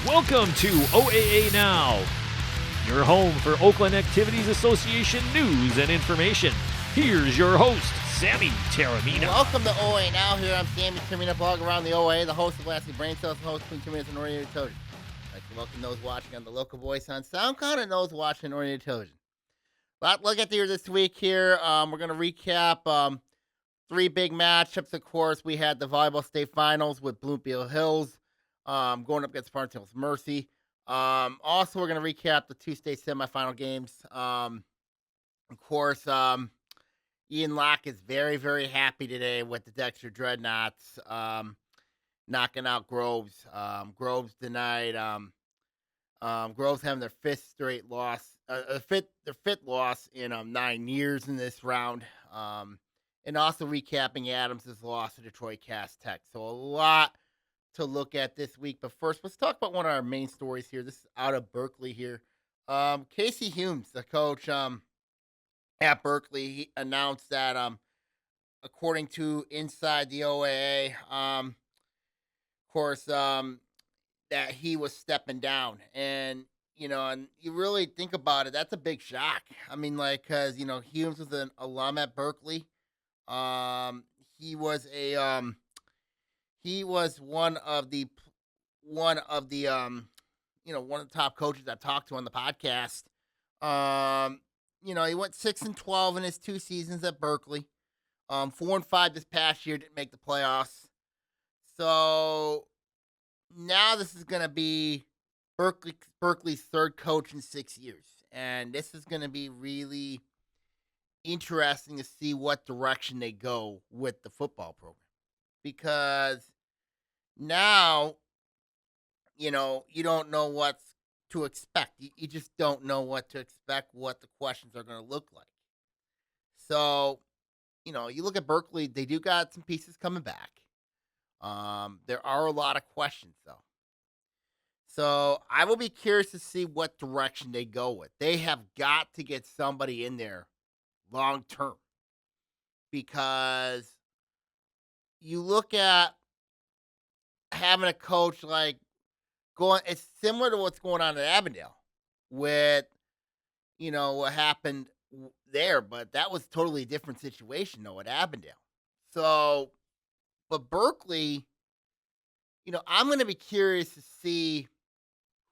Welcome to OAA Now, your home for Oakland Activities Association news and information. Here's your host, Sammy Taormina. Welcome to OAA Now. Here I'm Sammy Taormina, blog around the OAA, the host of Lassie Brain Cells, the host of Queen Taormina's and Orion Television. I'd like to welcome those watching on the local voice on SoundCloud and those watching on Orion Television. Look at the year this week here. We're going to recap three big matchups. Of course, we had the volleyball state finals with Bloomfield Hills going up against Farmington Hills Mercy. Also, we're going to recap the two state semifinal games. Of course, Ian Locke is very, very happy today with the Dexter Dreadnoughts knocking out Groves. Groves tonight. Groves having their fifth straight loss, their fifth loss in 9 years in this round. And also recapping Adams' loss to Detroit Cass Tech. So a lot to look at this week. But first, let's talk about one of our main stories here. This is out of Berkeley here. Casey Humes, the coach at Berkeley, he announced that according to Inside the OAA, of course, that he was stepping down. And, and you really think about it, that's a big shock. I mean, because, Humes was an alum at Berkeley. He was one of the one of the top coaches I talked to on the podcast. He went 6-12 in his 2 seasons at Berkeley. 4-5 this past year, didn't make the playoffs. So now this is going to be Berkeley's third coach in 6 years. And this is going to be really interesting to see what direction they go with the football program. Because now, you don't know what to expect. You just don't know what to expect, what the questions are going to look like. So, you look at Berkeley, they do got some pieces coming back. There are a lot of questions, though. So I will be curious to see what direction they go with. They have got to get somebody in there long term. Because you look at having a coach it's similar to what's going on at Avondale with, what happened there, but that was totally a different situation, though, at Avondale. So, but Berkeley, I'm going to be curious to see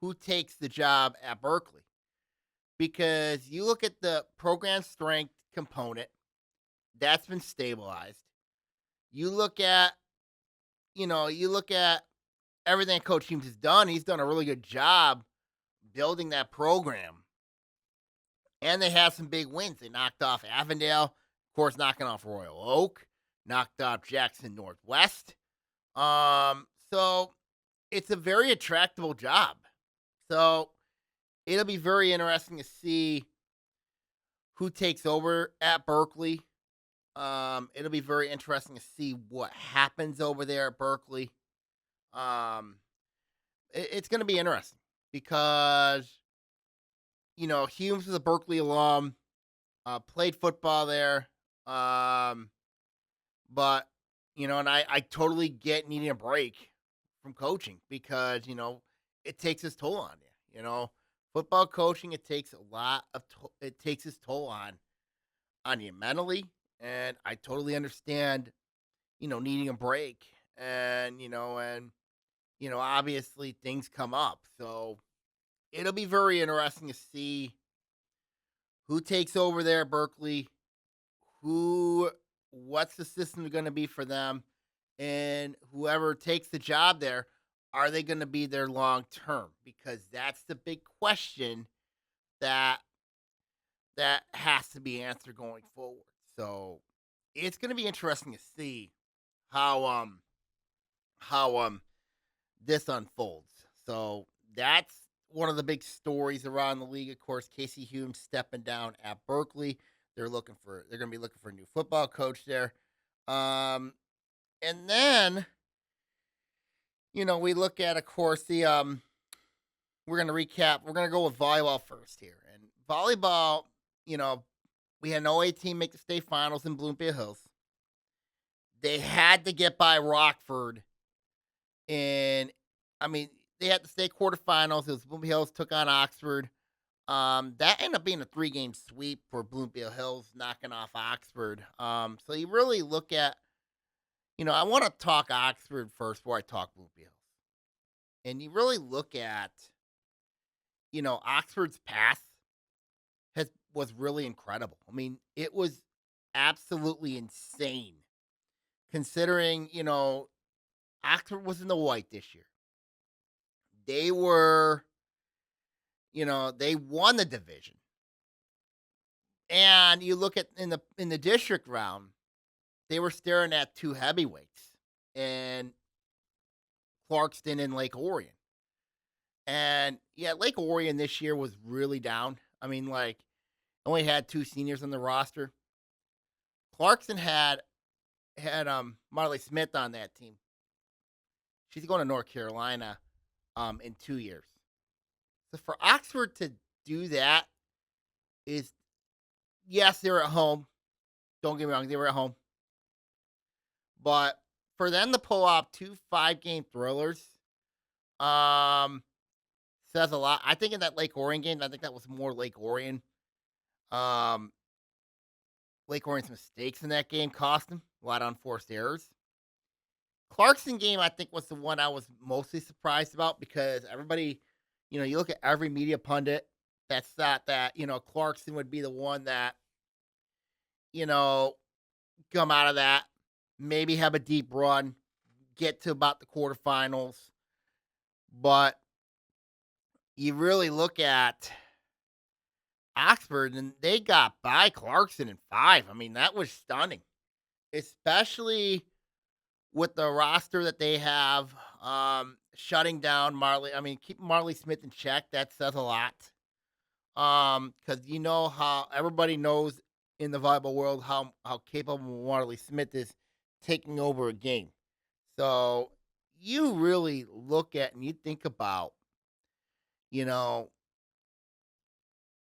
who takes the job at Berkeley, because you look at the program strength component, that's been stabilized. You look at everything Coach Humes has done. He's done a really good job building that program. And they have some big wins. They knocked off Avondale, of course, knocking off Royal Oak, knocked off Jackson Northwest. So it's a very attractable job. So it'll be very interesting to see who takes over at Berkeley. It'll be very interesting to see what happens over there at Berkeley. It's going to be interesting because, Humes is a Berkeley alum, played football there. But, and I totally get needing a break from coaching because, it takes its toll on you. Football coaching, it takes it takes its toll on you mentally. And I totally understand, needing a break and, obviously things come up. So it'll be very interesting to see who takes over there at Berkeley, what's the system going to be for them, and whoever takes the job there, are they going to be there long term? Because that's the big question that has to be answered going forward. So it's going to be interesting to see how this unfolds. So that's one of the big stories around the league. Of course, Casey Humes stepping down at Berkeley. They're going to be looking for a new football coach there. And then, we look at, of course, the we're going to recap. We're going to go with volleyball first here. And volleyball, we had an OA team make the state finals in Bloomfield Hills. They had to get by Rockford. And, they had the state quarterfinals. It was Bloomfield Hills took on Oxford. That ended up being a 3-game sweep for Bloomfield Hills, knocking off Oxford. So you really look at, I want to talk Oxford first before I talk Bloomfield Hills. And you really look at, Oxford's path was really incredible. I mean, it was absolutely insane considering, Oxford was in the white this year. They were, they won the division. And you look at in the district round, they were staring at 2 heavyweights in Clarkston and Lake Orion. And yeah, Lake Orion this year was really down. I mean, only had 2 seniors on the roster. Clarkston had Marley Smith on that team. She's going to North Carolina in 2 years. So for Oxford to do that is, yes, they're at home. Don't get me wrong, they were at home. But for them to pull off 2 5-game thrillers says a lot. I think in that Lake Orion game, I think that was more Lake Orion. Lake Orion's mistakes in that game cost them a lot of unforced errors. Clarkson game, I think, was the one I was mostly surprised about because everybody, you look at every media pundit that thought that, Clarkson would be the one that, come out of that, maybe have a deep run, get to about the quarterfinals. But you really look at Oxford, and they got by Clarkson in 5. I mean, that was stunning, especially with the roster that they have, shutting down Marley. I mean, keeping Marley Smith in check, that says a lot. Because how everybody knows in the volleyball world how capable Marley Smith is taking over a game. So you really look at and you think about,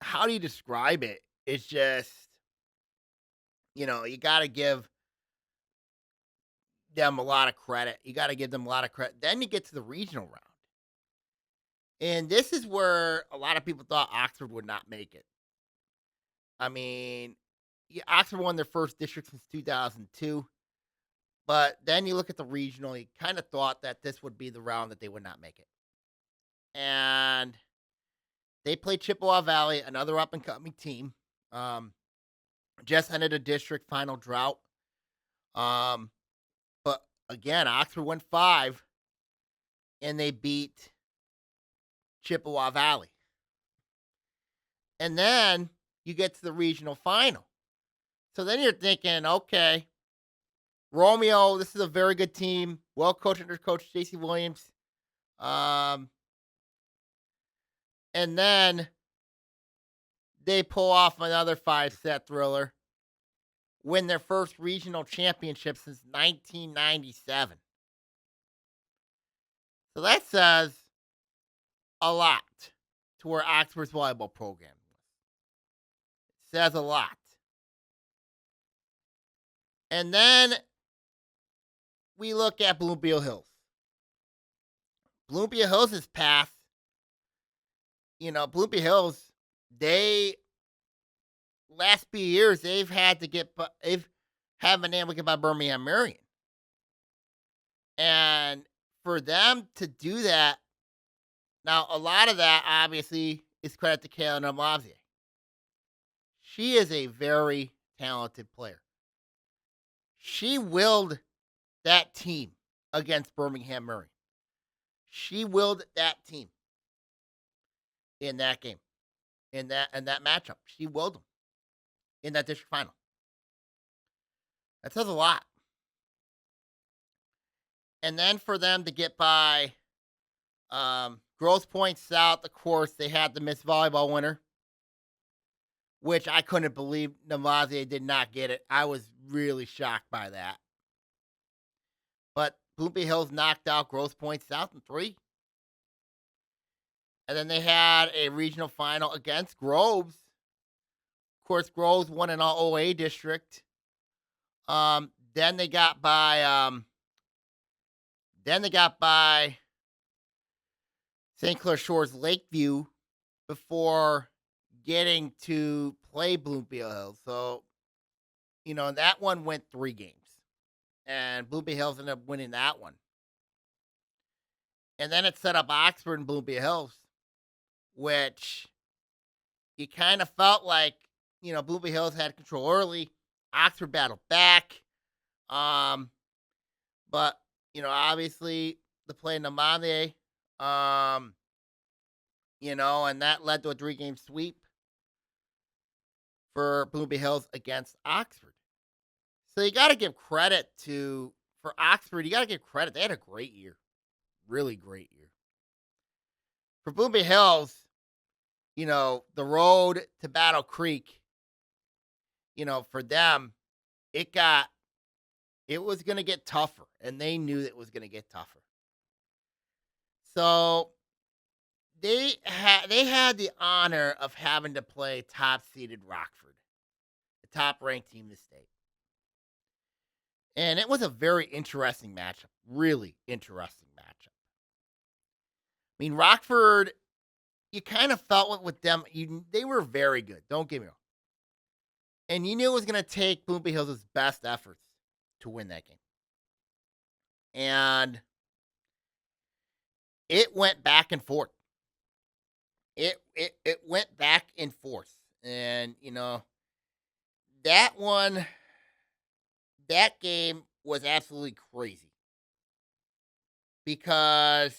how do you describe it? It's just, you got to give them a lot of credit. You got to give them a lot of credit. Then you get to the regional round. And this is where a lot of people thought Oxford would not make it. I mean, Oxford won their first district since 2002. But then you look at the regional, you kind of thought that this would be the round that they would not make it. And they played Chippewa Valley, another up-and-coming team. Just ended a district final drought. But again, Oxford went 5, and they beat Chippewa Valley. And then you get to the regional final. So then you're thinking, okay, Romeo, this is a very good team. Well coached under Coach J.C. Williams. And then they pull off another 5-set thriller. Win their first regional championship since 1997. So that says a lot to where Oxford's volleyball program was. It says a lot. And then we look at Bloomfield Hills. Bloomfield Hills' path, Bloomfield Hills, last few years, they've been able to get by Birmingham Marion. And for them to do that, now a lot of that obviously is credit to Kaylin Amlavier. She is a very talented player. She willed that team against Birmingham Marion. She willed that team in that game, in that matchup. She willed them in that district final. That says a lot. And then for them to get by Grosse Pointe South, of course, they had the Miss Volleyball winner, which I couldn't believe Navazier did not get it. I was really shocked by that. But Bloomfield Hills knocked out Grosse Pointe South in 3. And then they had a regional final against Groves. Of course, Groves won an all OAA district. Then they got by St. Clair Shores Lakeview before getting to play Bloomfield Hills. So, that one went 3 games. And Bloomfield Hills ended up winning that one. And then it set up Oxford and Bloomfield Hills, which you kind of felt like, Bloomfield Hills had control early. Oxford battled back. But, obviously the play in the Monday, and that led to a 3-game sweep for Bloomfield Hills against Oxford. So you got to give credit for Oxford. You got to give credit. They had a great year. Really great year. For Bloomfield Hills, the road to Battle Creek, for them, it was going to get tougher, and they knew that it was going to get tougher. So they had the honor of having to play top-seeded Rockford, the top-ranked team in the state. And it was a very interesting matchup, really interesting matchup. I mean, Rockford, you kind of felt with them, they were very good, don't get me wrong. And you knew it was going to take Bloomfield Hills' best efforts to win that game. And it went back and forth. It went back and forth. And, that game was absolutely crazy. And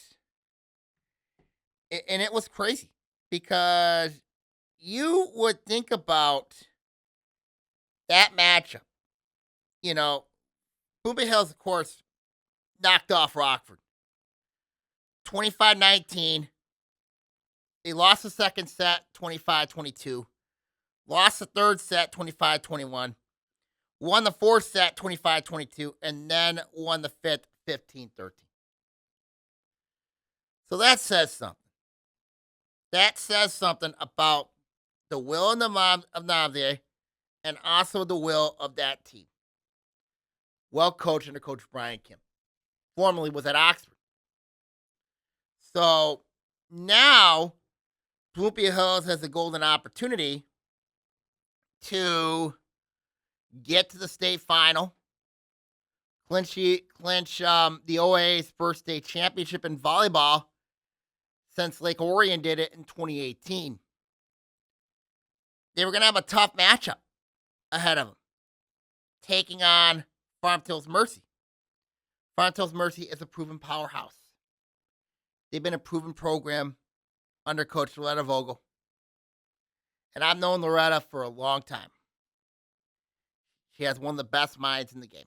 it was crazy. Because you would think about that matchup. Bloomfield Hills, of course, knocked off Rockford. 25-19. They lost the second set, 25-22. Lost the third set, 25-21. Won the fourth set, 25-22. And then won the fifth, 15-13. So that says something. That says something about the will of Namdye and also the will of that team. Well coached under Coach Brian Kim. Formerly was at Oxford. So now Bloomfield Hills has a golden opportunity to get to the state final, clinch the OAA's first state championship in volleyball since Lake Orion did it in 2018. They were going to have a tough matchup ahead of them, taking on Farm Hills Mercy. Farm Hills Mercy is a proven powerhouse. They've been a proven program under Coach Loretta Vogel. And I've known Loretta for a long time. She has one of the best minds in the game.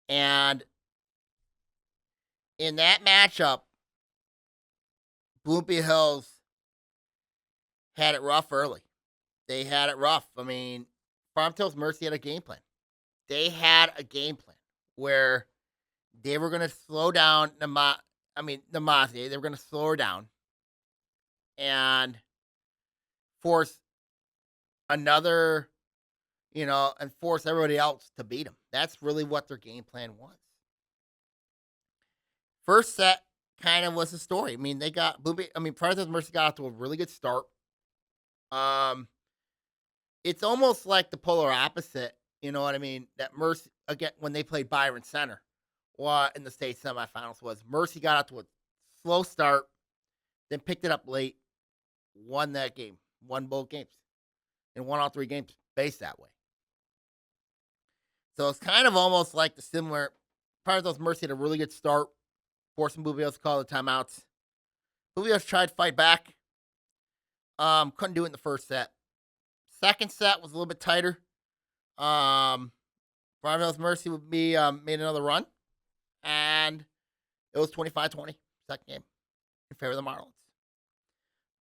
And in that matchup, Bloomfield Hills had it rough early. They had it rough. I mean, Farm Hills Mercy had a game plan. They had a game plan where they were going to slow down Namaste. They were going to slow her down and force another, and force everybody else to beat them. That's really what their game plan was. First set kind of was the story. I mean, Farm Mercy got off to a really good start. It's almost like the polar opposite, that Mercy, again, when they played Byron Center in the state semifinals, was Mercy got out to a slow start, then picked it up late, won that game, won both games, and won all 3 games based that way. So it's kind of almost like the similar. Farm Hills Mercy had a really good start, forcing Bloomfield to call the timeouts. Bloomfield tried to fight back. Couldn't do it in the first set. Second set was a little bit tighter. Farm Hills Mercy would be made another run, and it was 25-20, second game, in favor of the Marlins.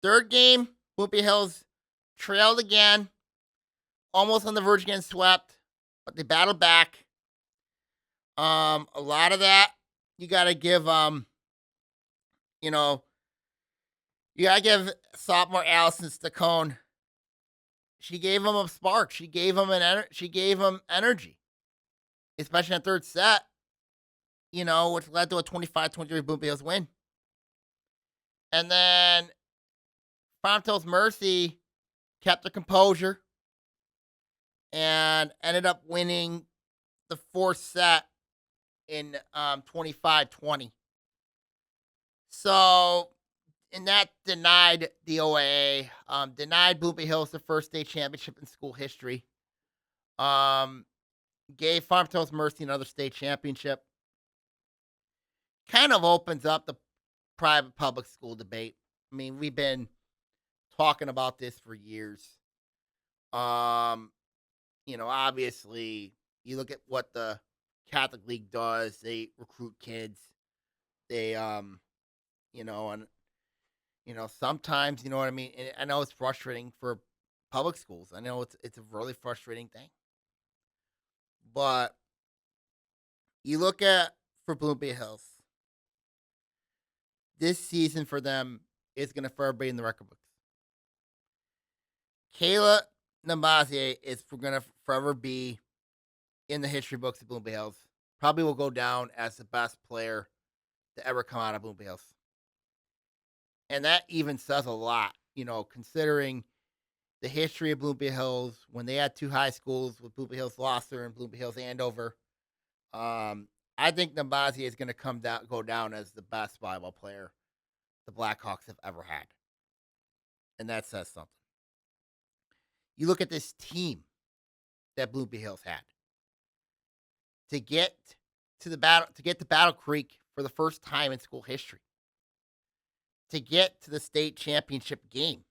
Third game, Bloomfield Hills trailed again, almost on the verge of getting swept, but they battled back. A lot of that, you got to give, you got to give sophomore Allison Stacone. She gave him a spark. She gave him energy, especially in the third set, which led to a 25-23 Bloomfield Hills win. And then Fontos Mercy kept their composure and ended up winning the fourth set in 25-20. So, and that denied the OAA, denied Bloomfield Hills the first state championship in school history. Gave Farm Toast Mercy another state championship. Kind of opens up the private public school debate. I mean, we've been talking about this for years. Obviously, you look at what the Catholic League does. They recruit kids. They, sometimes, you know what I mean? And I know it's frustrating for public schools. I know it's a really frustrating thing. But you look at for Bloomfield Hills, this season for them is going to forever be in the record books. Kayla Namazie is going to forever be in the history books of Bloomfield Hills. Probably will go down as the best player to ever come out of Bloomfield Hills. And that even says a lot, considering the history of Bloomfield Hills when they had two high schools with Bloomfield Hills Gloucester and Bloomfield Hills Andover. I think Namazie is going to go down as the best volleyball player the Blackhawks have ever had. And that says something. You look at this team that Bloomfield Hills had. To get to Battle Creek for the first time in school history. To get to the state championship game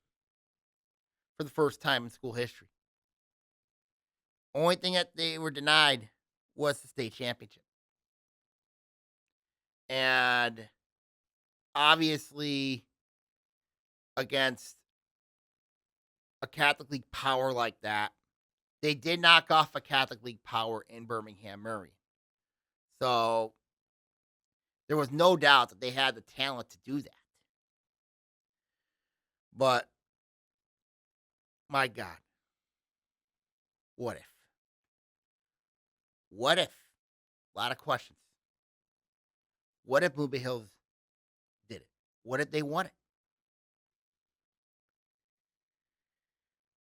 for the first time in school history. Only thing that they were denied was the state championship. And obviously, against a Catholic League power like that, they did knock off a Catholic League power in Birmingham, Murray. So there was no doubt that they had the talent to do that. But my God, what if? What if? A lot of questions. What if Bloomfield Hills did it? What if they won it?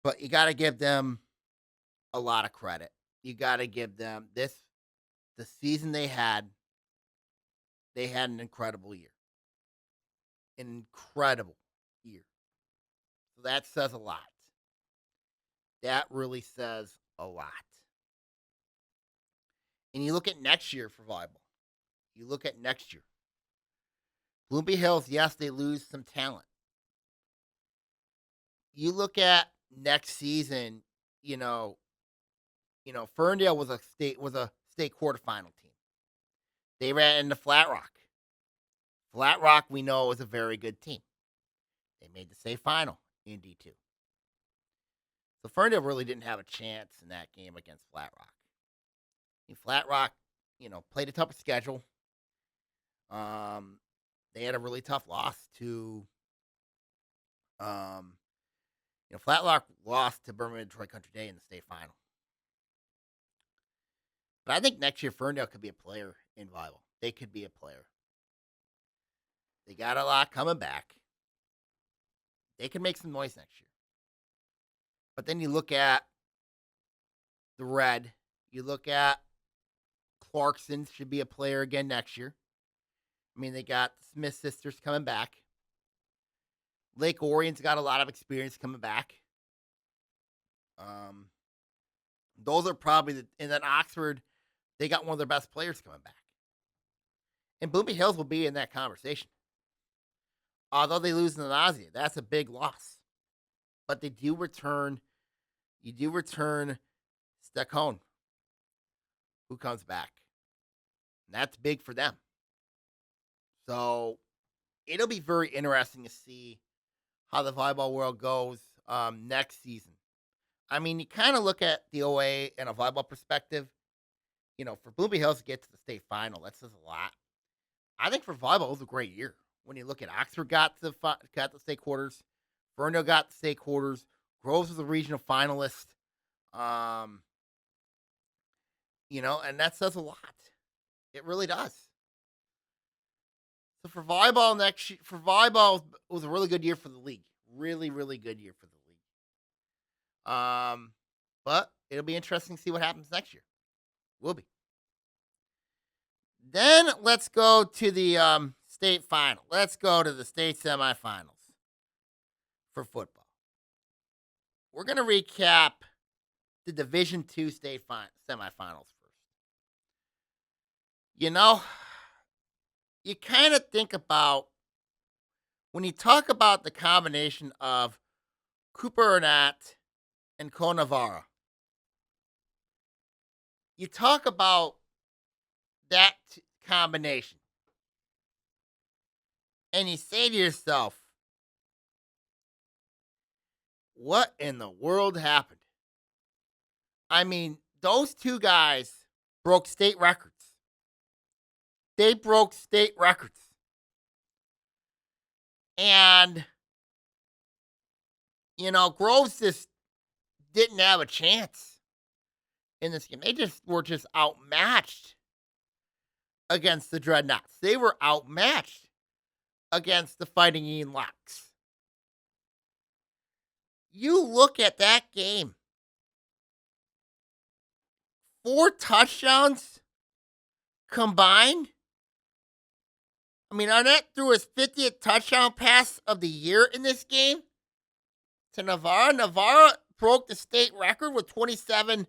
But you got to give them a lot of credit. You got to give them the season they had an incredible year. An incredible year. So that says a lot. That really says a lot. And you look at next year for volleyball. You look at next year. Bloomfield Hills, yes, they lose some talent. You look at next season, Ferndale was a state quarterfinal team. They ran into Flat Rock. Flat Rock, we know, is a very good team. They made the state final in D2. So Ferndale really didn't have a chance in that game against Flat Rock. Flat Rock, played a tougher schedule. They had a really tough loss to, Flat Rock lost to Birmingham Detroit Country Day in the state final. But I think next year Ferndale could be a player in volleyball. They could be a player. They got a lot coming back. They can make some noise next year. But then you look at the Red. You look at Clarkson should be a player again next year. I mean, they got the Smith sisters coming back. Lake Orion's got a lot of experience coming back. Those are probably and then Oxford, they got one of their best players coming back. And Bloomfield Hills will be in that conversation. Although they lose Namazie, that's a big loss. But they do return. You do return Stacone, who comes back. And that's big for them. So it'll be very interesting to see how the volleyball world goes next season. I mean, you kind of look at the OA in a volleyball perspective. For Bloomfield Hills to get to the state final, that says a lot. I think for volleyball, it was a great year. When you look at Oxford got the state quarters, Ferndale got the state quarters, Groves was a regional finalist. And that says a lot. It really does. So for volleyball, it was a really good year for the league. Really, really good year for the league. But it'll be interesting to see what happens next year. Will be. Then let's go to the state final. Let's go to the state semifinals for football. We're going to recap the Division II state semifinals first. You know, you kind of think about, when you talk about the combination of Cooper Arnett and Conavara, you talk about that combination, and you say to yourself, what in the world happened? I mean, those two guys broke state records. They broke state records. And, Groves just didn't have a chance in this game. They were just outmatched against the Dreadnoughts. They were outmatched against the Fighting Ian Locks. You look at that game. 4 touchdowns combined. I mean, Arnett threw his 50th touchdown pass of the year in this game to Navarra. Navarra broke the state record with 27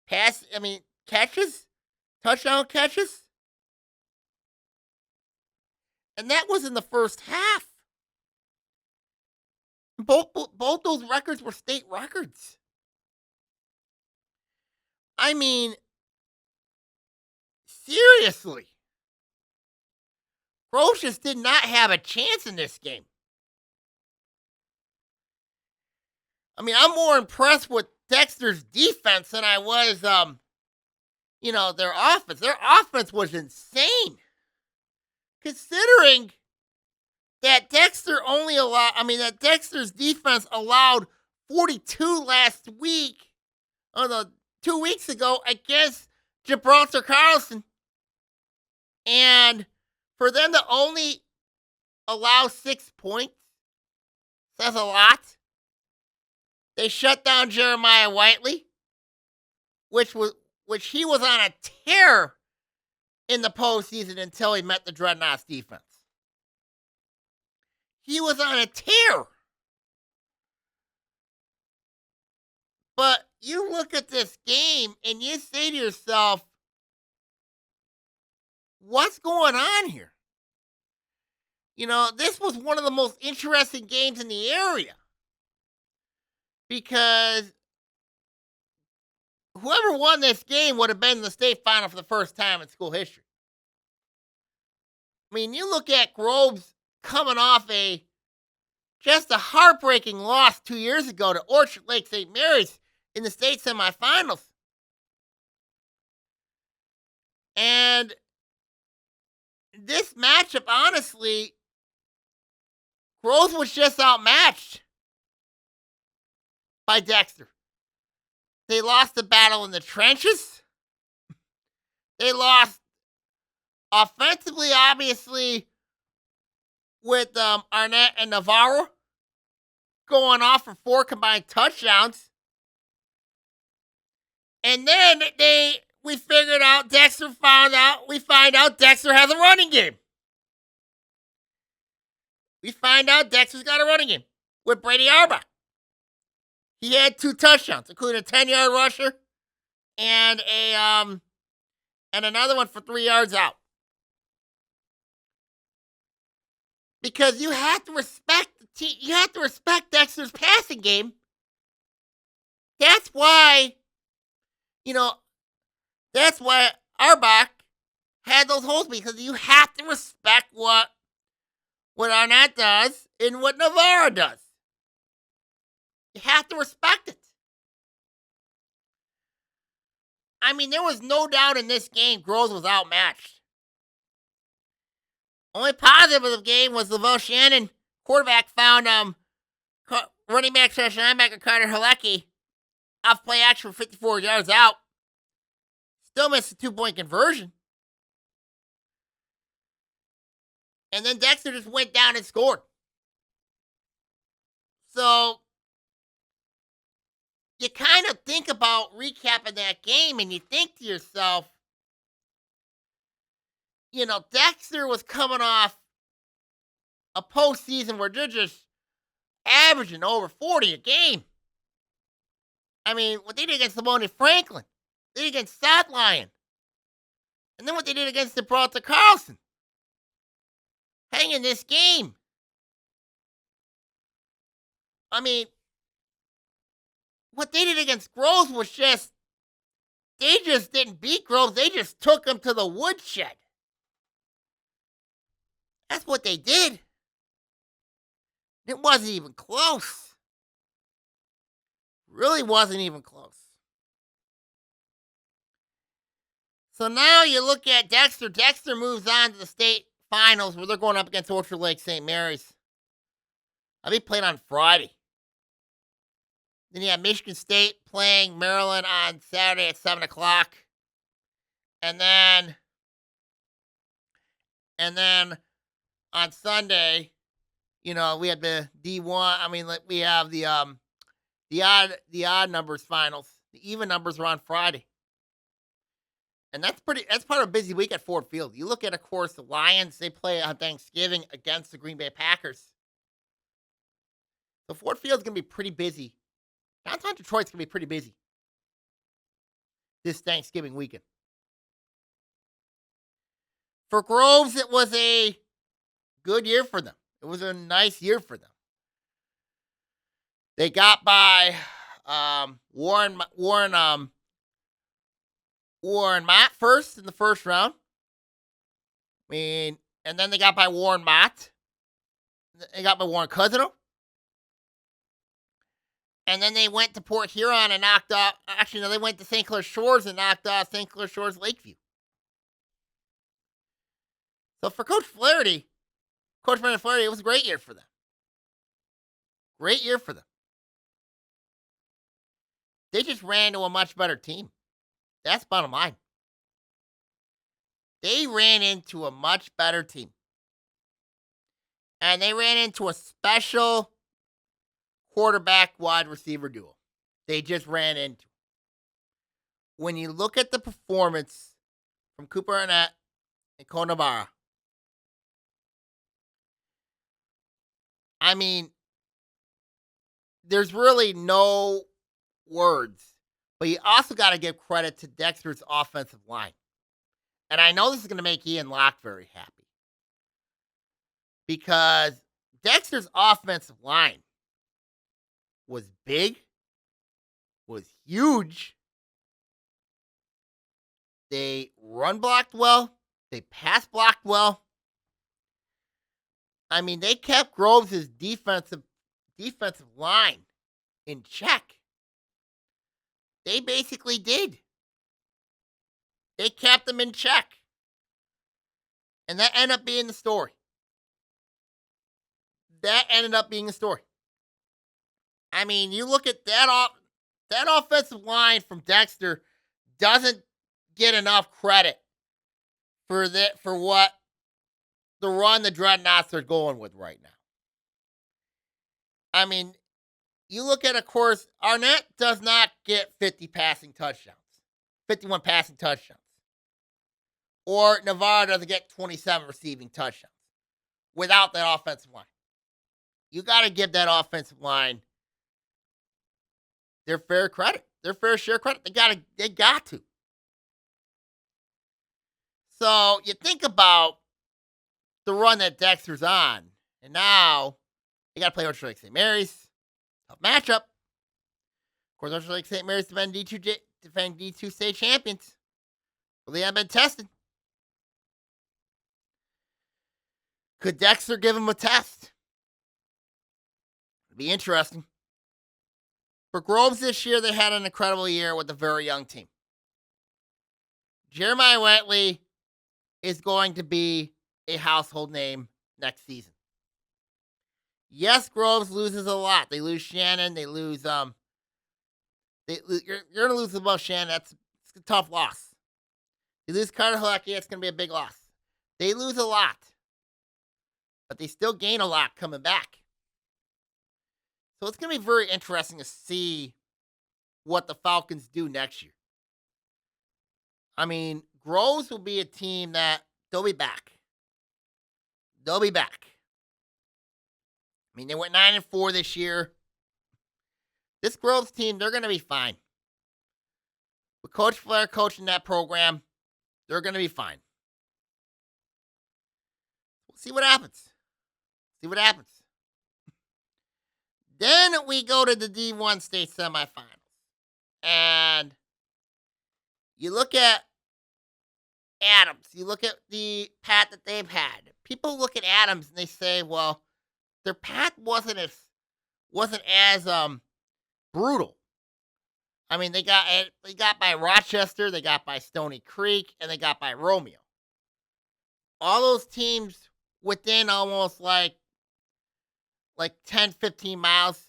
touchdown catches. And that was in the first half. Both those records were state records. I mean, seriously. Groves just did not have a chance in this game. I mean, I'm more impressed with Dexter's defense than I was, their offense. Their offense was insane. Considering that Dexter's defense allowed 42 last week, 2 weeks ago against Gibraltar Carlson. And for them to only allow 6 points says a lot. They shut down Jeremiah Whiteley, which he was on a tear in the postseason until he met the Dreadnoughts defense. He was on a tear. But you look at this game and you say to yourself, what's going on here? This was one of the most interesting games in the area. Because whoever won this game would have been in the state final for the first time in school history. I mean, you look at Groves coming off just a heartbreaking loss 2 years ago to Orchard Lake St. Mary's in the state semifinals. And this matchup, honestly, Groves was just outmatched by Dexter. They lost the battle in the trenches. They lost offensively, obviously, with Arnett and Navarro going off for 4 combined touchdowns. And then we find out Dexter has a running game. We find out Dexter's got a running game with Brady Arbach. He had 2 touchdowns, including a 10-yard rusher and another one for 3 yards out. Because you have to respect the team. You have to respect Dexter's passing game. That's why, Arbach had those holes, because you have to respect what Arnett does and what Navarro does. You have to respect it. I mean, there was no doubt in this game Groves was outmatched. Only positive of the game was Lavelle Shannon, quarterback, found running back / linebacker Carter Halecki off play action for 54 yards out. Still missed a 2-point conversion. And then Dexter just went down and scored. So you kind of think about recapping that game and you think to yourself, Dexter was coming off a postseason where they're just averaging over 40 a game. I mean, what they did against Lamoni Franklin, they did against South Lyon, and then what they did against Gibraltar Carlson. Hanging this game. I mean, what they did against Groves was they just didn't beat Groves. They just took them to the woodshed. That's what they did. It wasn't even close. Really wasn't even close. So now you look at Dexter. Dexter moves on to the state finals where they're going up against Orchard Lake St. Mary's. I'll be playing on Friday. Then you have Michigan State playing Maryland on Saturday at 7 o'clock. And then on Sunday, we have the D1. I mean, we have the odd numbers finals. The even numbers are on Friday. And that's part of a busy week at Ford Field. You look at, of course, the Lions. They play on Thanksgiving against the Green Bay Packers. So Ford Field's going to be pretty busy. Downtown Detroit's going to be pretty busy this Thanksgiving weekend. For Groves, it was a good year for them. It was a nice year for them. They got by Warren Mott first in the first round. And then they got by Warren Mott. They got by Warren Cousino. And then they went to Port Huron and knocked off. Actually, no, they went to St. Clair Shores and knocked off St. Clair Shores Lakeview. So for Coach Brandon Flaherty, it was a great year for them. Great year for them. They just ran to a much better team. That's bottom line. They ran into a much better team. And they ran into a special quarterback wide receiver duo. They just ran into. When you look at the performance from Cooper Arnett and Cole Navarra, I mean, there's really no words. But you also got to give credit to Dexter's offensive line. And I know this is going to make Ian Locke very happy. Because Dexter's offensive line was big, was huge. They run blocked well. They pass blocked well. I mean, they kept Groves' defensive line in check. They basically did. They kept them in check. And that ended up being the story. I mean, you look at that offensive line from Dexter doesn't get enough credit for what the run the Dreadnoughts are going with right now. I mean, you look at, of course, Arnett does not get 51 passing touchdowns. Or Navarro doesn't get 27 receiving touchdowns without that offensive line. You got to give that offensive line their fair share credit. They got to. So you think about the run that Dexter's on, and now they got to play Orchard Lake St. Mary's. Tough matchup. Of course, Orchard Lake St. Mary's defending D2 state champions. Well, they haven't been tested. Could Dexter give him a test? It'd be interesting. For Groves this year, they had an incredible year with a very young team. Jeremiah Wentley is going to be a household name next season. Yes, Groves loses a lot. They lose Shannon. They lose. You're going to lose above Shannon. It's a tough loss. You lose Carter Halecki. It's going to be a big loss. They lose a lot. but they still gain a lot coming back. So it's going to be very interesting to see what the Falcons do next year. I mean, Groves will be a team that they'll be back. They'll be back. I mean, they went 9-4 this year. This Groves team, they're going to be fine. With Coach Flair coaching that program, they're going to be fine. We'll see what happens. See what happens. Then we go to the D1 state semifinals. And you look at Adams. You look at the path that they've had. People look at Adams and they say, well, their path wasn't as brutal. I mean, they got by Rochester, they got by Stony Creek, and they got by Romeo. All those teams within almost like 10, 15 miles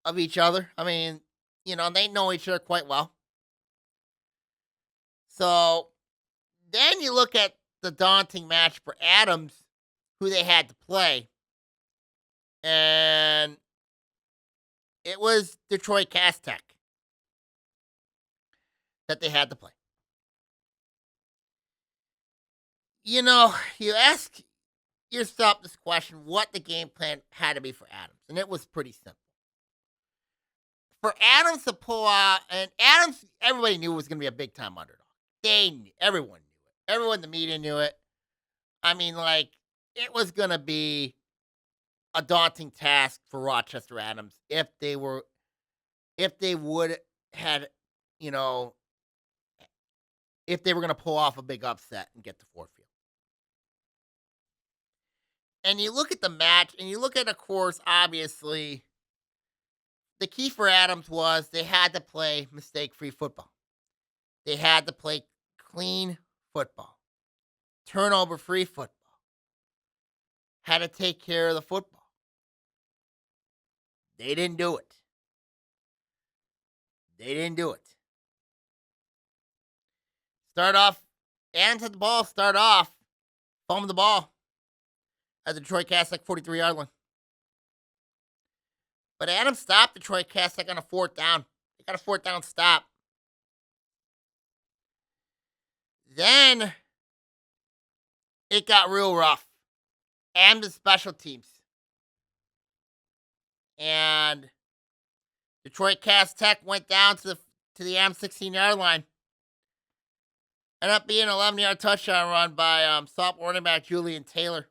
of each other. I mean, they know each other quite well. So then you look at the daunting match for Adams, who they had to play. And it was Detroit Cass Tech that they had to play. You ask yourself this question, what the game plan had to be for Adams. And it was pretty simple. For Adams to pull out, and Adams, everybody knew was going to be a big-time underdog. Everyone knew it. Everyone in the media knew it. I mean, it was going to be a daunting task for Rochester Adams if they would had, if they were going to pull off a big upset and get to Ford Field. And you look at the match, and you look at, of course, obviously, the key for Adams was they had to play mistake-free football. They had to play clean football, turnover-free football. Had to take care of the football. They didn't do it. Adams had the ball, fumbled the ball at the Detroit Cass Tech 43-yard line. But Adams stopped Detroit Cass Tech on a 4th down. They got a 4th down stop. Then it got real rough. Adams' special teams. And Detroit Cass Tech went down to the Adams 16-yard line. Ended up being an 11-yard touchdown run by sophomore running back Julian Taylor.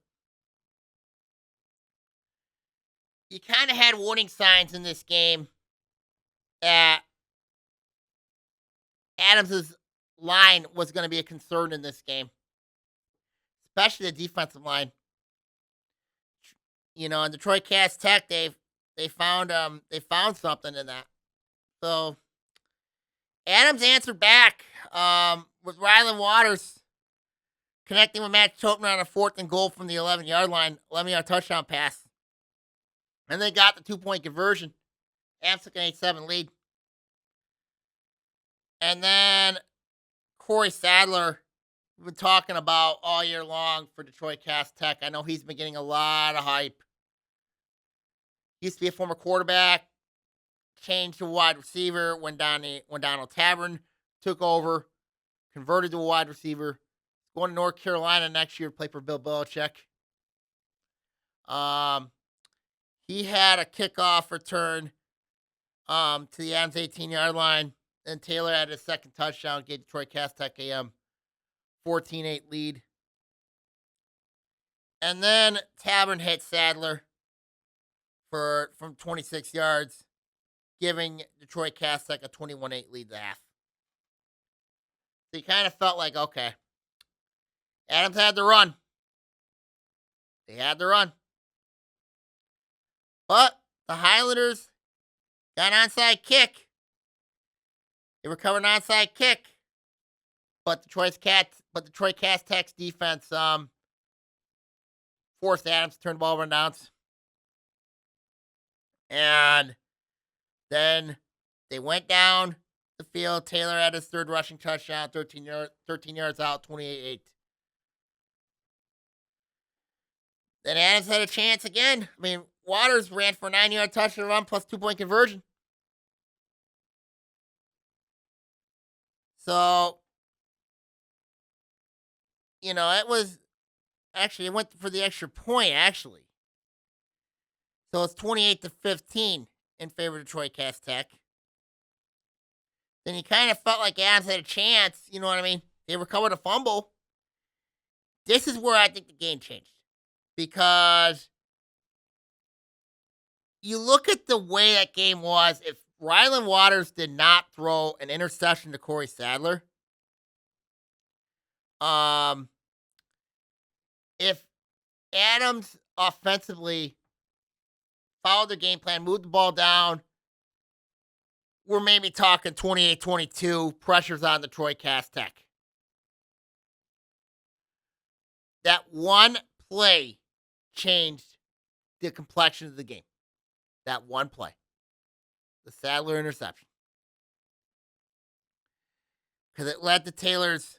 You kind of had warning signs in this game that Adams' line was going to be a concern in this game, especially the defensive line. In Detroit Cass Tech, they found something in that. So Adams answered back with Rylan Waters connecting with Matt Taormina on a 4th and goal from the 11-yard line, 11-yard touchdown pass. And they got the 2-point conversion. Adams took an 8-7 lead. And then Corey Sadler, we've been talking about all year long for Detroit Cass Tech. I know he's been getting a lot of hype. He used to be a former quarterback, changed to a wide receiver when Donald Tavern took over, converted to a wide receiver. Going to North Carolina next year to play for Bill Belichick. He had a kickoff return to the Adams 18-yard line. And Taylor had his second touchdown, gave Detroit Cass Tech a 14-8 lead. And then Tavern hit Sadler from 26 yards, giving Detroit Cass Tech a 21-8 lead at the half. So you kind of felt like, okay, Adams had to run. They had to run. But the Highlanders got an onside kick. They recovered an onside kick. But Detroit Cass Tech's defense forced Adams to turn the ball over and downs. And then they went down the field. Taylor had his 3rd rushing touchdown, 13 yards out, 28-8. Then Adams had a chance again. I mean, Waters ran for a 9-yard touchdown run plus 2-point conversion. So, it was actually, it went for the extra point, actually. So it's 28-15 in favor of Detroit Cast Tech. Then you kind of felt like Adams had a chance. You know what I mean? They recovered a fumble. This is where I think the game changed. Because you look at the way that game was, if Rylan Waters did not throw an interception to Corey Sadler, if Adams offensively followed the game plan, moved the ball down, we're maybe talking 28-22, pressures on Detroit Cast Tech. That one play changed the complexion of the game. That one play. The Sadler interception. Because it led to Taylor's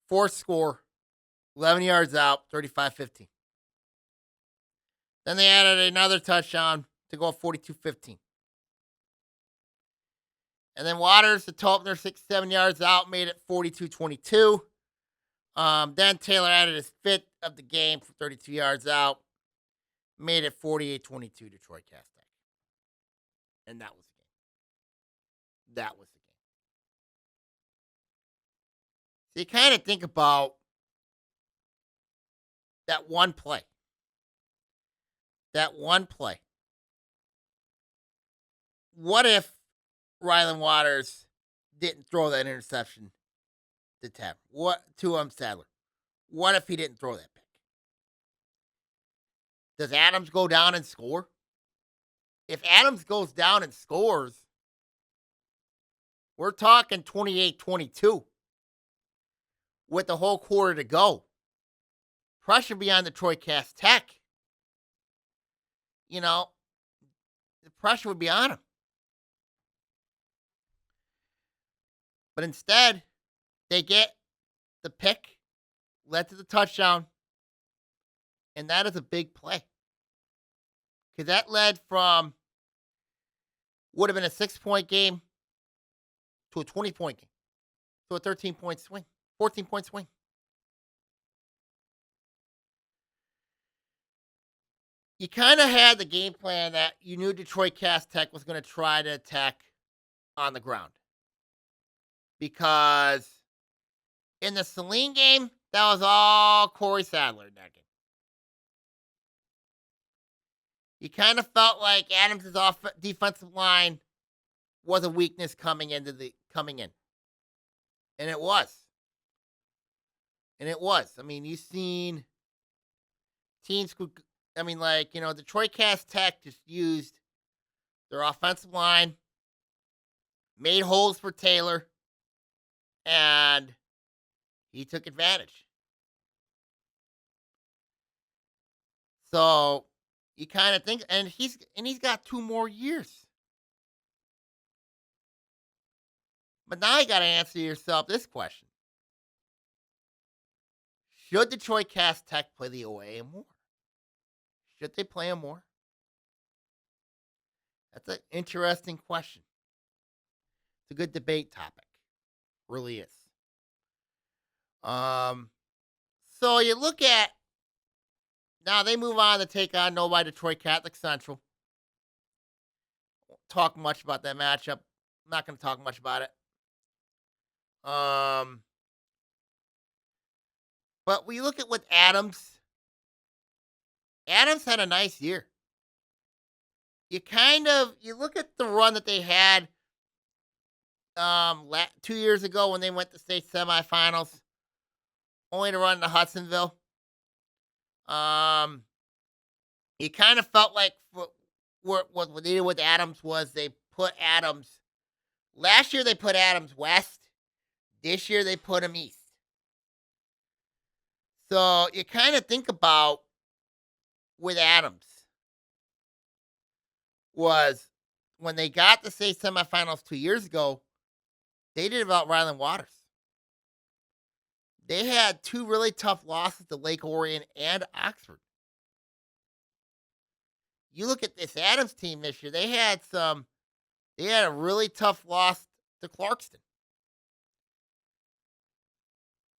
fourth score, 11 yards out, 35-15. Then they added another touchdown to go 42-15. And then Waters, the Tolkner, 6-7 yards out, made it 42-22. Then Taylor added his fifth of the game for 32 yards out, made it 48-22 Detroit Cast Tech. And that was the game. That was the game. So you kind of think about that one play. That one play. What if Rylan Waters didn't throw that interception to Sadler? What if he didn't throw that pick? Does Adams go down and score? If Adams goes down and scores, we're talking 28-22 with the whole quarter to go. Pressure beyond Detroit Cast Tech. The pressure would be on him. But instead, they get the pick, led to the touchdown, and that is a big play. Because that led from, would have been a 6-point game to a 20-point game. To a 13-point swing, 14-point swing. You kind of had the game plan that you knew Detroit Cast Tech was going to try to attack on the ground. Because in the Saline game, that was all Corey Sadler in that game. You kind of felt like Adams' defensive line was a weakness coming in. And it was. I mean, you've seen teams Detroit Cast Tech just used their offensive line, made holes for Taylor, and he took advantage. So you kind of think, and he's got 2 more years. But now you got to answer yourself this question: should Detroit Cast Tech play the OAA more? Should they play him more? That's an interesting question. It's a good debate topic. Really is. So you look at, now they move on to take on Novi Detroit Catholic Central. Won't talk much about that matchup. I'm not going to talk much about it. But we look at what Adams had a nice year. You look at the run that they had 2 years ago when they went to state semifinals, only to run to Hudsonville. You kind of felt like what they did with Adams was they put Adams, last year they put Adams west, this year they put him east. So you kind of think about with Adams was when they got the state semifinals 2 years ago, they did about Rylan Waters. They had 2 really tough losses to Lake Orion and Oxford. You look at this Adams team this year, they had a really tough loss to Clarkston.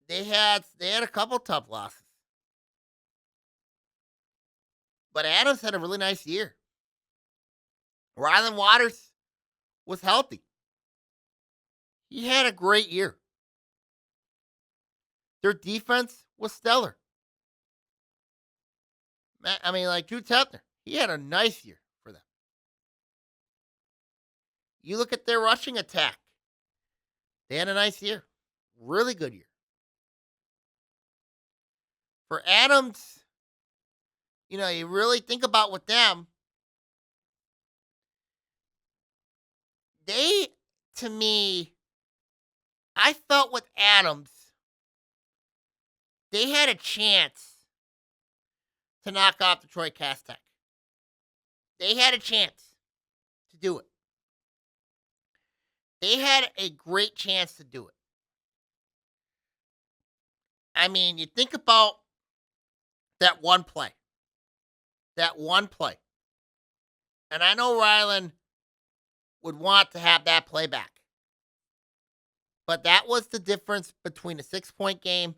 They had a couple tough losses. But Adams had a really nice year. Rylan Waters was healthy. He had a great year. Their defense was stellar. I mean, like Drew Tepner, he had a nice year for them. You look at their rushing attack. They had a nice year. Really good year. For Adams, you really think about with them, to me, I felt with Adams, they had a chance to knock off Detroit Cast Tech. They had a chance to do it. They had a great chance to do it. I mean, you think about that one play. That one play. And I know Rylan would want to have that play back. But that was the difference between a 6-point game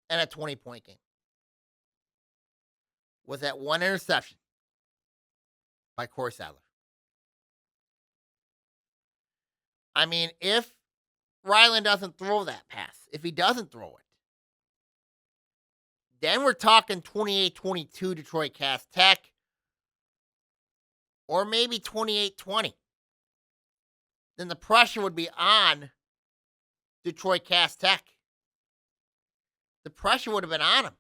and a 20-point game. Was that one interception by Corey Sadler. I mean, if Rylan doesn't throw that pass, if he doesn't throw it, then we're talking 28-22 Detroit Cast Tech, or maybe 28-20. Then the pressure would be on Detroit Cast Tech. The pressure would have been on him.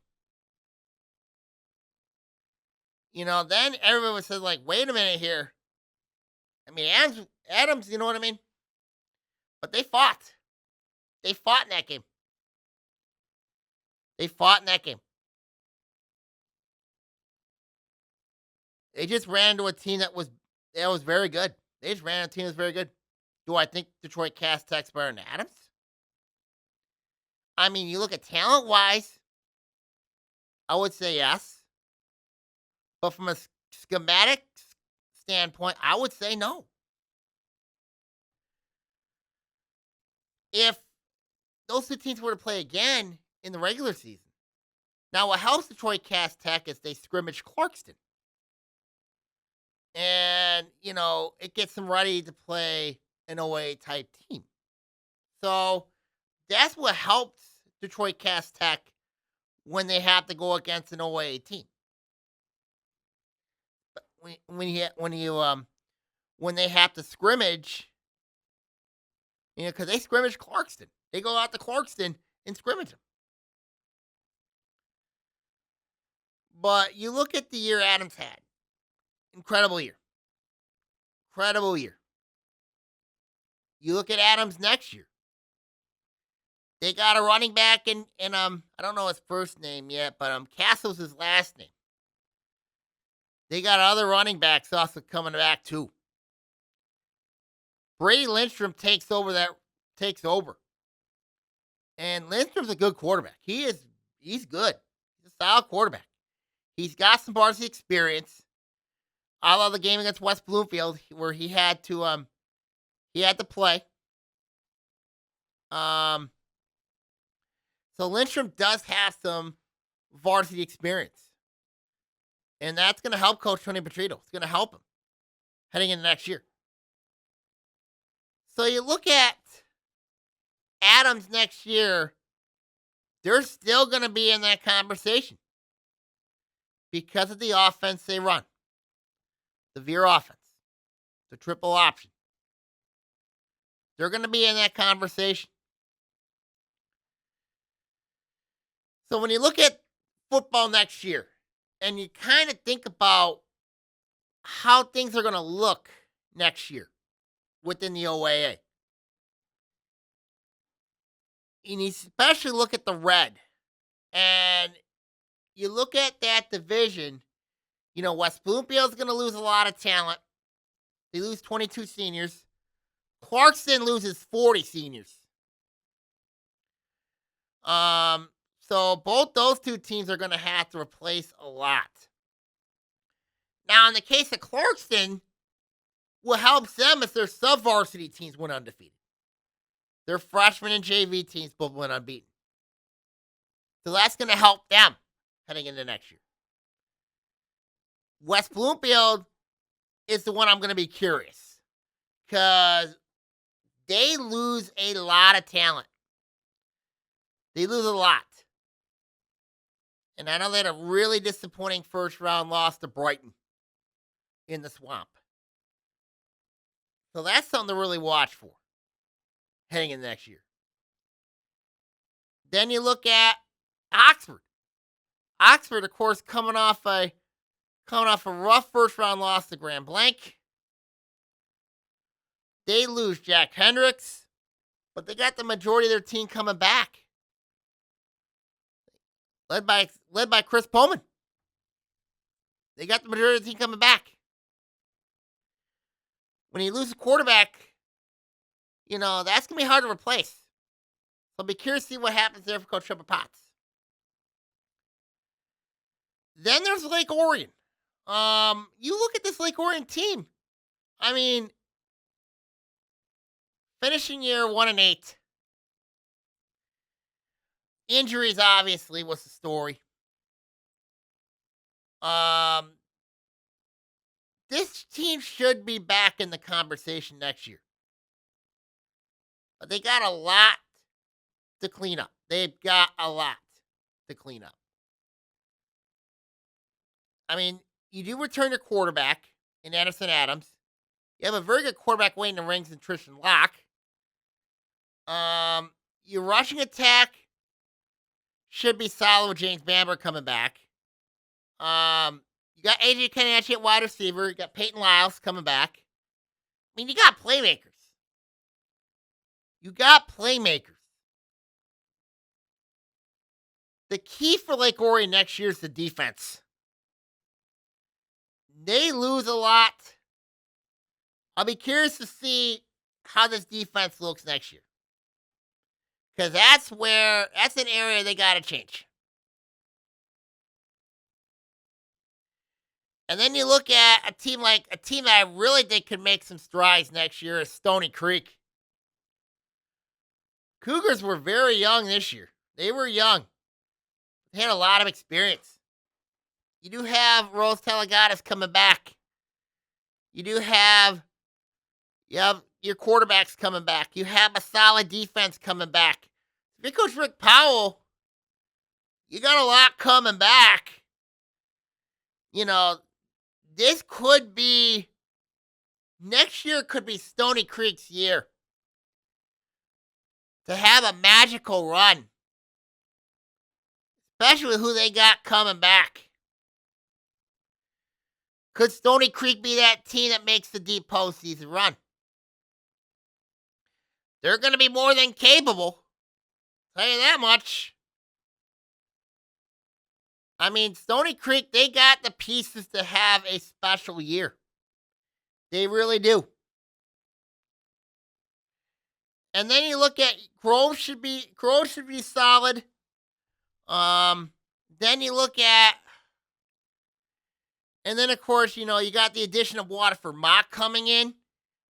Then everyone would say, like, wait a minute here. I mean, Adams, you know what I mean? But they fought. They fought in that game. They just ran into a team that was very good. They just ran into a team that was very good. Do I think Detroit Cast Tech's better than Adams? I mean, you look at talent-wise, I would say yes. But from a schematic standpoint, I would say no. If those two teams were to play again in the regular season, now what helps Detroit Cast Tech is they scrimmage Clarkston. And, it gets them ready to play an OAA type team. So that's what helps Detroit Cast Tech when they have to go against an OAA team. But when they have to scrimmage, because they scrimmage Clarkston. They go out to Clarkston and scrimmage them. But you look at the year Adams had. Incredible year. You look at Adams next year. They got a running back in I don't know his first name yet, but Castle's his last name. They got other running backs also coming back too. Brady Lindstrom takes over. And Lindstrom's a good quarterback. He's good. He's a solid quarterback. He's got some varsity experience. I love the game against West Bloomfield where he had to play. So Lindstrom does have some varsity experience. And that's going to help Coach Tony Petrito. It's going to help him heading into next year. So you look at Adams next year, they're still going to be in that conversation because of the offense they run. The veer offense. The triple option. They're going to be in that conversation. So when you look at football next year, and you kind of think about how things are going to look next year within the OAA. And you especially look at the red. And you look at that division, West Bloomfield's going to lose a lot of talent. They lose 22 seniors. Clarkston loses 40 seniors. So both those two teams are going to have to replace a lot. Now, in the case of Clarkston, what helps them is their sub-varsity teams went undefeated. Their freshman and JV teams both went unbeaten. So that's going to help them heading into next year. West Bloomfield is the one I'm going to be curious because they lose a lot of talent. They lose a lot. And I know they had a really disappointing first-round loss to Brighton in the Swamp. So that's something to really watch for heading into next year. Then you look at Oxford. Oxford, of course, coming off a rough first-round loss to Grand Blanc. They lose Jack Hendricks, but they got the majority of their team coming back. Led by Chris Pullman. They got the majority of the team coming back. When you lose a quarterback, that's going to be hard to replace. So I'll be curious to see what happens there for Coach Trevor Potts. Then there's Lake Orion. You look at this Lake Orion team. I mean, finishing year 1-8. Injuries obviously was the story. This team should be back in the conversation next year. But they got a lot to clean up. They've got a lot to clean up. I mean, you do return your quarterback in Anderson Adams. You have a very good quarterback waiting in the rings in Tristan Locke. Your rushing attack should be solid with James Bamber coming back. You got AJ Kanachi at wide receiver. You got Peyton Lyles coming back. I mean, you got playmakers. The key for Lake Orion next year is the defense. They lose a lot. I'll be curious to see how this defense looks next year. Because that's an area they got to change. And then you look at a team that I really think could make some strides next year is Stony Creek. Cougars were very young this year. They were young. They had a lot of experience. You do have Rose Telagadas coming back. You have your quarterbacks coming back. You have a solid defense coming back. If you're Coach Rick Powell, you got a lot coming back. This could be, next year could be Stony Creek's year to have a magical run, especially with who they got coming back. Could Stony Creek be that team that makes the deep postseason run? They're going to be more than capable. I'll tell you that much. I mean, Stony Creek, they got the pieces to have a special year. They really do. And then you look at Grove should be solid. Then you look at, and then of course, you got the addition of Waterford Mock coming in.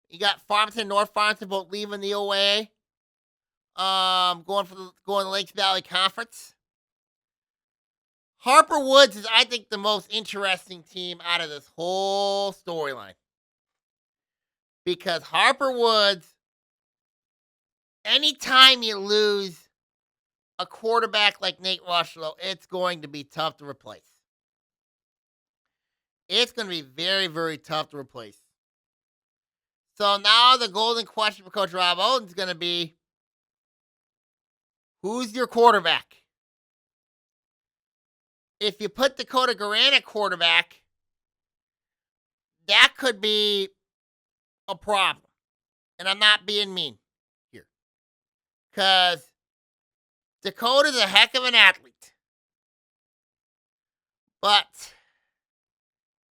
You got Farmington, North Farmington both leaving the OAA. Going to the Lakes Valley Conference. Harper Woods is, I think, the most interesting team out of this whole storyline. Because Harper Woods, anytime you lose a quarterback like Nate Rushlow, it's going to be tough to replace. It's going to be very, very tough to replace. So now the golden question for Coach Rob Oden is going to be, who's your quarterback? If you put Dakota Garan at quarterback, that could be a problem. And I'm not being mean here. Because Dakota's a heck of an athlete. But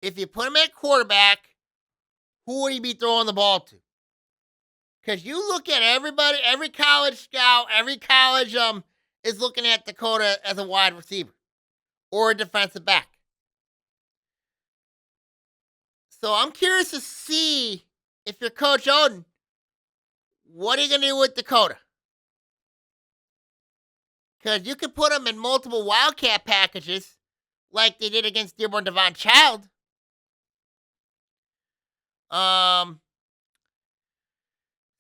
if you put him at quarterback, who would he be throwing the ball to? Because you look at everybody, every college scout, every college is looking at Dakota as a wide receiver or a defensive back. So I'm curious to see if you're Coach Odin, what are you going to do with Dakota? Because you could put them in multiple Wildcat packages like they did against Dearborn Devon Child. So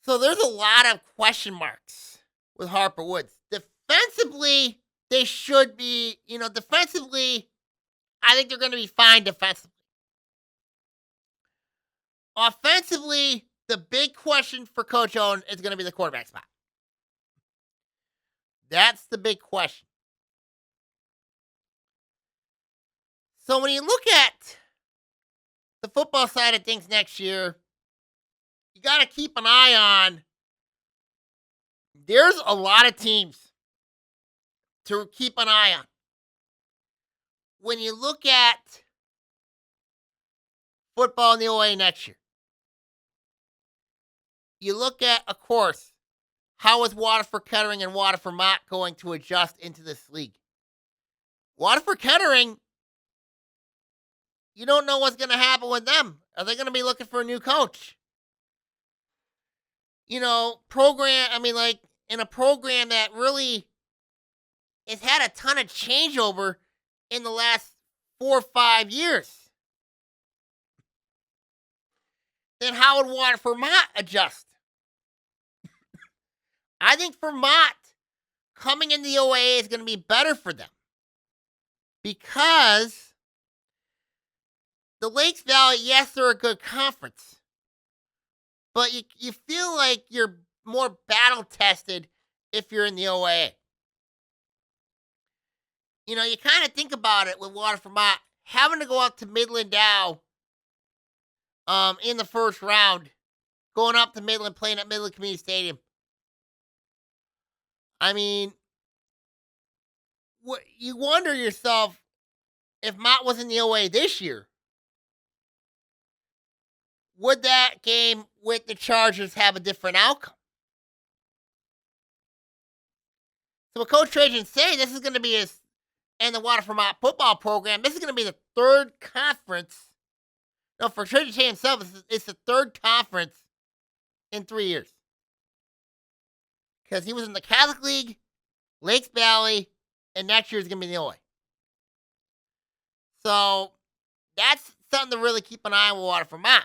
there's a lot of question marks with Harper Woods. Defensively, they should be, defensively, I think they're going to be fine defensively. Offensively, the big question for Coach Owen is going to be the quarterback spot. That's the big question. So when you look at the football side of things next year, you got to keep an eye on, there's a lot of teams to keep an eye on. When you look at football in the OAA next year, you look at, of course, how is Waterford Kettering and Waterford Mott going to adjust into this league? Waterford Kettering, you don't know what's going to happen with them. Are they going to be looking for a new coach? In a program that really has had a ton of changeover in the last 4 or 5 years. Then how would Waterford Mott adjust? I think for Mott, coming in the OAA is going to be better for them. Because the Lakes Valley, yes, they're a good conference. But you feel like you're more battle-tested if you're in the OAA. You kind of think about it with Waterford Mott, having to go up to Midland Dow in the first round, going up to Midland, playing at Midland Community Stadium. I mean, you wonder yourself, if Mott was in the OA this year, would that game with the Chargers have a different outcome? So what Coach Trajan's saying, this is going to be and the Waterford Mott football program, this is going to be the third conference. No, for Trajan himself, it's the third conference in 3 years. Because he was in the Catholic League, Lakes Valley, and next year is going to be in the OA. So that's something to really keep an eye on with Waterford Mott.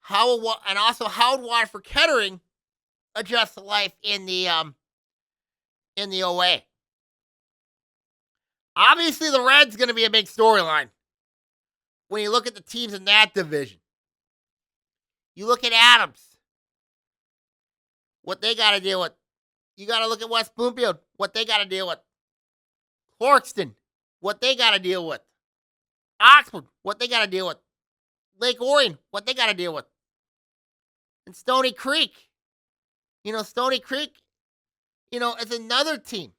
How would Waterford Kettering adjust to life in the OA? Obviously, the Reds going to be a big storyline when you look at the teams in that division. You look at Adams, what they got to deal with. You got to look at West Bloomfield, what they got to deal with. Clarkston, what they got to deal with. Oxford, what they got to deal with. Lake Orion, what they got to deal with. And Stony Creek. Stony Creek, is another team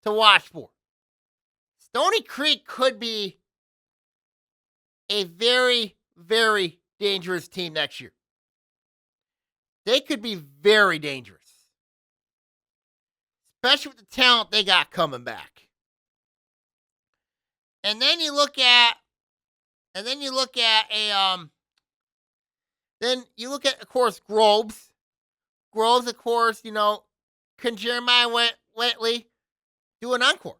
to watch for. Stony Creek could be a very, very dangerous team next year. They could be very dangerous. Especially with the talent they got coming back. And then you look at, of course, Groves. Groves, of course, can Jeremiah Wentley do an encore?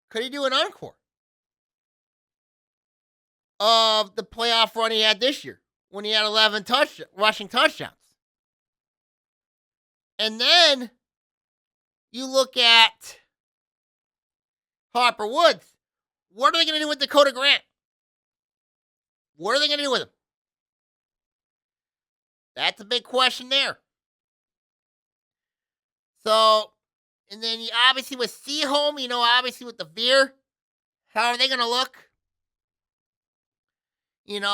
Could he do an encore of the playoff run he had this year when he had 11 rushing touchdowns? And then you look at Harper Woods. What are they going to do with Dakota Grant? What are they going to do with him? That's a big question there. So, and then you obviously with Seaholm, obviously with the Veer, how are they going to look? And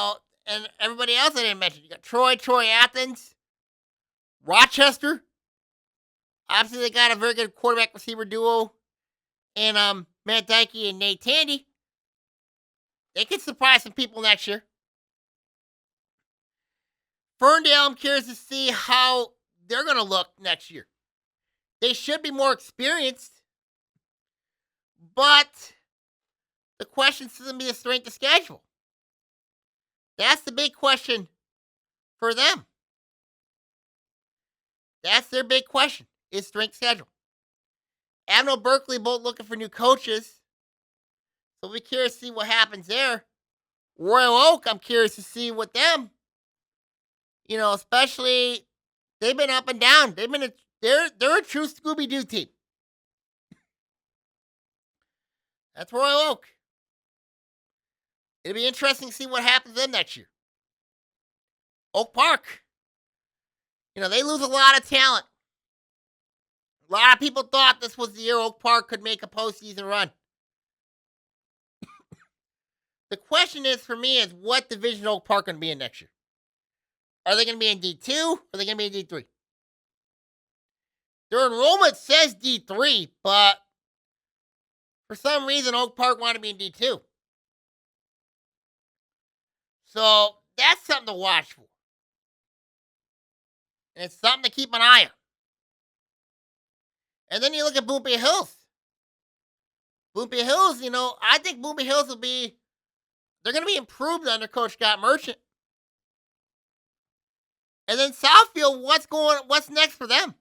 everybody else I didn't mention. You got Troy Athens, Rochester. Obviously, they got a very good quarterback receiver duo, and Matt Dykey and Nate Tandy. They could surprise some people next year. Ferndale, I'm curious to see how they're going to look next year. They should be more experienced, but the question is going to be the strength of schedule. That's the big question for them. That's their big question, is strength schedule. Admiral Berkeley both looking for new coaches. So we're curious to see what happens there. Royal Oak, I'm curious to see what them, especially they've been up and down. They're a true Scooby-Doo team. That's Royal Oak. It'll be interesting to see what happens to them next year. Oak Park. They lose a lot of talent. A lot of people thought this was the year Oak Park could make a postseason run. The question is, for me, is what division Oak Park going to be in next year? Are they going to be in D2 or are they going to be in D3? Their enrollment says D3, but for some reason, Oak Park wanted to be in D2. So that's something to watch for. And it's something to keep an eye on. And then you look at Boomby Hills. Boomby Hills, I think Boomby Hills they're going to be improved under Coach Scott Merchant. And then Southfield, what's next for them?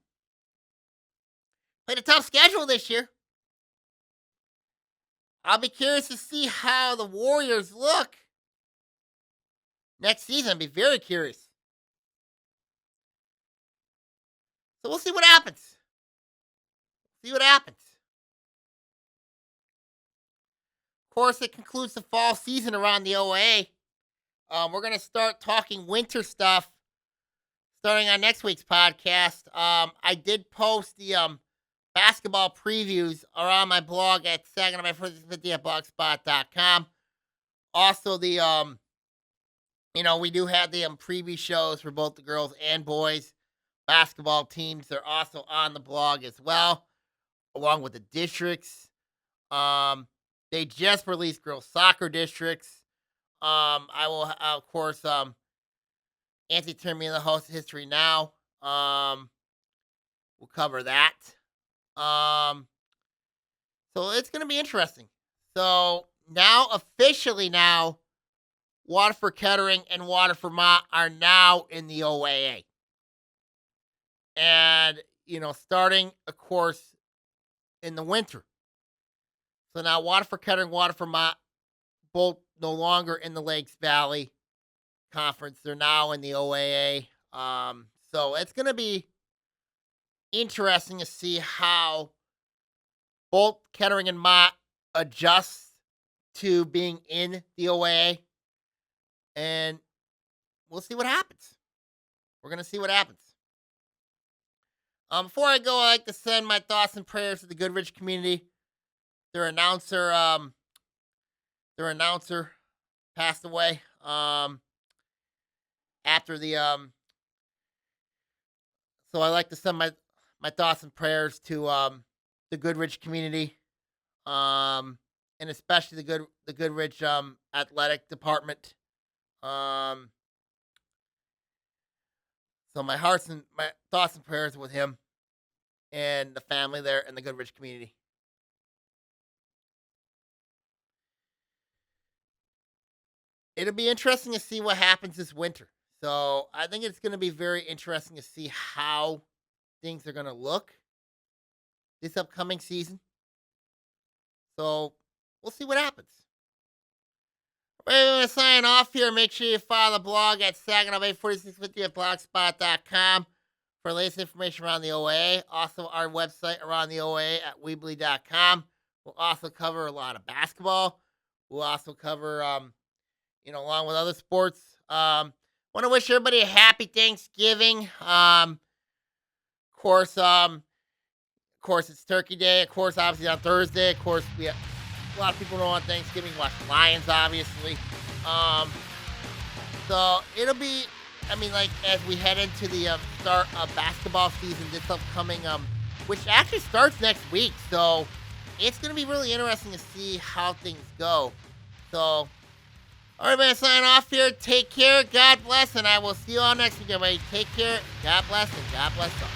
Played a tough schedule this year. I'll be curious to see how the Warriors look next season. I'll be very curious. So we'll see what happens. Of course, it concludes the fall season around the OAA. We're going to start talking winter stuff starting on next week's podcast. I did post the basketball previews are on my blog at SaginawBay50 at blogspot.com. Also, we do have the preview shows for both the girls and boys basketball teams. They're also on the blog as well, along with the districts. They just released girls soccer districts. I will, of course, Anthony Taormina, the host of History Now. We'll cover that. So it's going to be interesting. So officially Waterford Kettering and Waterford Mott are now in the OAA. And, starting, of course, in the winter. So now Waterford Kettering, Waterford Mott, both no longer in the Lakes Valley Conference. They're now in the OAA. So it's going to be interesting to see how both Kettering and Mott adjust to being in the OAA. And we'll see what happens. We're going to see what happens. Before I go, I'd like to send my thoughts and prayers to the Goodrich community. Their announcer passed away after the so I like to send my thoughts and prayers to the Goodrich community, and especially the Goodrich athletic department. So my thoughts and prayers with him and the family there in the Goodrich community. It'll be interesting to see what happens this winter. So I think it's going to be very interesting to see how things are going to look this upcoming season. So we'll see what happens. We're going to sign off here. Make sure you follow the blog at SaginawBay4650 at blogspot.com for latest information around the OAA. Also, our website around the OAA at Weebly.com. We'll also cover a lot of basketball. We'll also cover, along with other sports. Want to wish everybody a happy Thanksgiving. Of course, it's Turkey Day. Of course, obviously on Thursday. Of course, a lot of people know on Thanksgiving watch the Lions, obviously. So it'll be, as we head into the start of basketball season this upcoming, which actually starts next week. So it's going to be really interesting to see how things go. So, all right, man, sign off here. Take care. God bless. And I will see you all next week, everybody. Take care. God bless and God bless all.